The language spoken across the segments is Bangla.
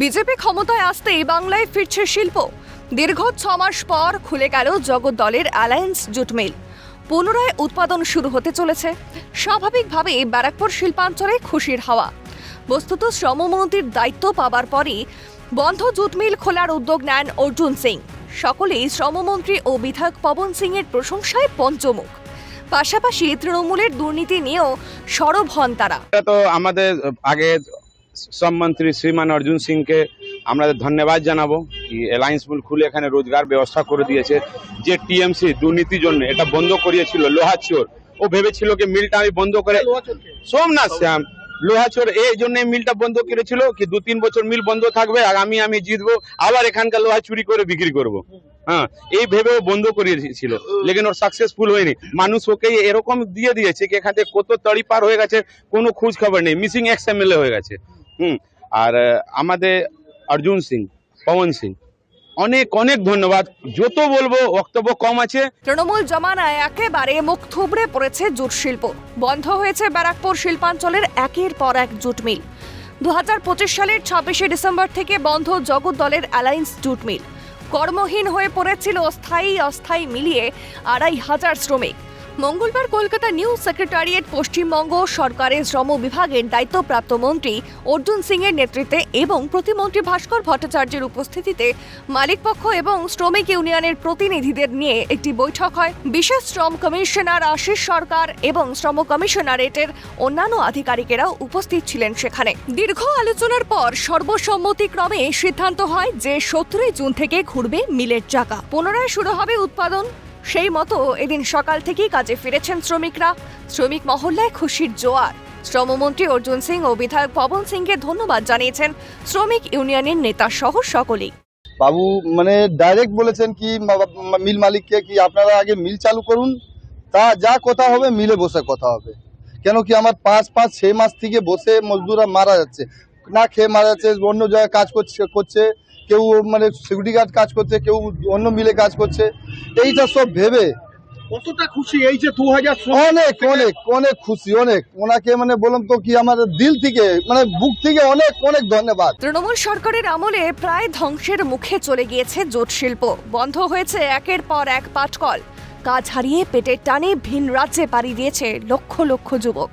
বিজেপি ক্ষমতায় আসতেই বাংলায় ফিরছে শিল্প। দীর্ঘ 6 মাস পর খুলে গেল জগৎ দলের অ্যালায়েন্স জুট মিল। পুনরায় উৎপাদন শুরু হতে চলেছে। স্বাভাবিকভাবেই ব্যারাকপুর শিল্পাঞ্চলে খুশির হাওয়া। বস্তুত শ্রমমন্ত্রীর দায়িত্ব পাবার পরই বন্ধ জুট মিল খোলার উদ্যোগ নেন অর্জুন সিং। সকলেই শ্রমমন্ত্রী ও বিধায়ক পবন সিং এর প্রশংসায় পঞ্চমুখ। পাশাপাশি তৃণমূলের দুর্নীতি নিয়েও সরব হন তারা। তো আমাদের আগে শ্রম মন্ত্রী শ্রীমান অর্জুন সিংকে আমরা ধন্যবাদ জানাবো কি অ্যালায়েন্স মিল খুলে এখানে রোজগার ব্যবস্থা করে দিয়েছে। যে টিএমসি দুর্নীতির জন্য এটা বন্ধ করিয়েছিল, লোহাচোর, ও ভেবেছিল কি মিলটা আমি বন্ধ করে সোমনাথ শ্যাম লোহাচোর এই জন্য মিলটা বন্ধ করেছিল কি 2-3 বছর মিল বন্ধ থাকবে আর আমি জিতবো, আবার এখানকার লোহা চুরি করে বিক্রি করব। হ্যাঁ, এই ভেবেও বন্ধ করিয়েছিল, লেকিন ওর সাকসেসফুল হয়নি। মানুষ ওকে এরকম দিয়ে দিয়েছে কি এখান থেকে কত তড়ি পার হয়ে গেছে, কোনো খোঁজ খবর নেই, মিসিং এক্সএমএলএ হয়ে গেছে। আর আমাদের অর্জুন সিং, পবন সিং, অনেক অনেক ধন্যবাদ। যত বলবো বক্তব্য কম আছে। তৃণমূল জমানায় একেবারে মুখ থুবড়ে পড়েছে জুট শিল্প। বন্ধ হয়েছে ব্যারাকপুর শিল্পাঞ্চলের একের পর এক জুট মিল। 2025 সালের 26শে ডিসেম্বর থেকে বন্ধ জগৎ দলের অ্যালায়েন্স জুট মিল। কর্মহীন হয়ে পড়েছিল স্থায়ী অস্থায়ী মিলিয়ে 2500 শ্রমিক। মঙ্গলবার কলকাতা নিউ সেক্রেটারিয়েট পশ্চিমবঙ্গ সরকারের শ্রম বিভাগের দায়িত্বপ্রাপ্ত মন্ত্রী অর্জুন সিং এর নেতৃত্বে এবং প্রতিমন্ত্রী ভাস্কর ভট্টাচার্যের উপস্থিতিতে মালিকপক্ষ এবং শ্রমিক ইউনিয়নের প্রতিনিধিদের নিয়ে একটি বৈঠক হয়। বিশেষ শ্রম কমিশনার আশিস সরকার এবং শ্রম কমিশনারেটের অন্যান্য আধিকারিকেরাও উপস্থিত ছিলেন সেখানে। দীর্ঘ আলোচনার পর সর্বসম্মতিক্রমে সিদ্ধান্ত হয় যে 17 জুন থেকে ঘুরবে মিলের চাকা, পুনরায় শুরু হবে উৎপাদন। সেই মতো এদিন সকাল থেকেই কাজে ফিরেছেন শ্রমিকরা। শ্রমিক মহল্লায় খুশির জোয়ার। শ্রমমন্ত্রী অর্জুন সিং ও বিধায়ক পবন সিংকে ধন্যবাদ জানিয়েছেন শ্রমিক ইউনিয়নের নেতা সহ সকলেই। বাবু মানে ডাইরেক্ট বলেছেন কি মিল মালিককে কি আপনারা আগে মিল চালু করুন, তা যা কথা হবে মিলে বসে কথা হবে। কেন কি আমার 5-6 মাস থেকে বসে মজদুররা মারা যাচ্ছে, না খেয়ে মারা যাচ্ছে, অন্য জায়গায় কাজ করছে, কেউ মানে সিকিউরিটি গার্ড কাজ করছে, কেউ অন্য মিলে কাজ করছে। এইটা সব ভেবে কতটা খুশি এই যে 2000 অনেক অনেক অনেক খুশি, অনেক ওনাকে মানে বললাম তো কি আমার দিল থেকে মানে বুক থেকে অনেক অনেক ধন্যবাদ। তৃণমূল সরকারের আমলে প্রায় ধ্বংসের মুখে চলে গিয়েছে জুট শিল্প। বন্ধ হয়েছে একের পর এক পাটকল। কাজ হারিয়ে পেটের টানে ভিন রাজ্যে পাড়ি দিয়েছে লক্ষ লক্ষ যুবক।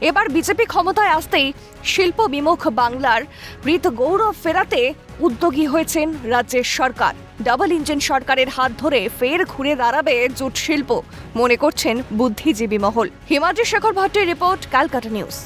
এবার বিজেপি ক্ষমতায় আসতেই শিল্প বিমুখ বাংলার মৃত গৌরব ফেরাতে উদ্যোগী হয়েছেন রাজ্যের সরকার। ডাবল ইঞ্জিন সরকারের হাত ধরে ফের ঘুরে দাঁড়াবে জুট শিল্প, মনে করছেন বুদ্ধিজীবী মহল। হিমাদ্রি শেখর ভট্টের রিপোর্ট, ক্যালকাটা নিউজ।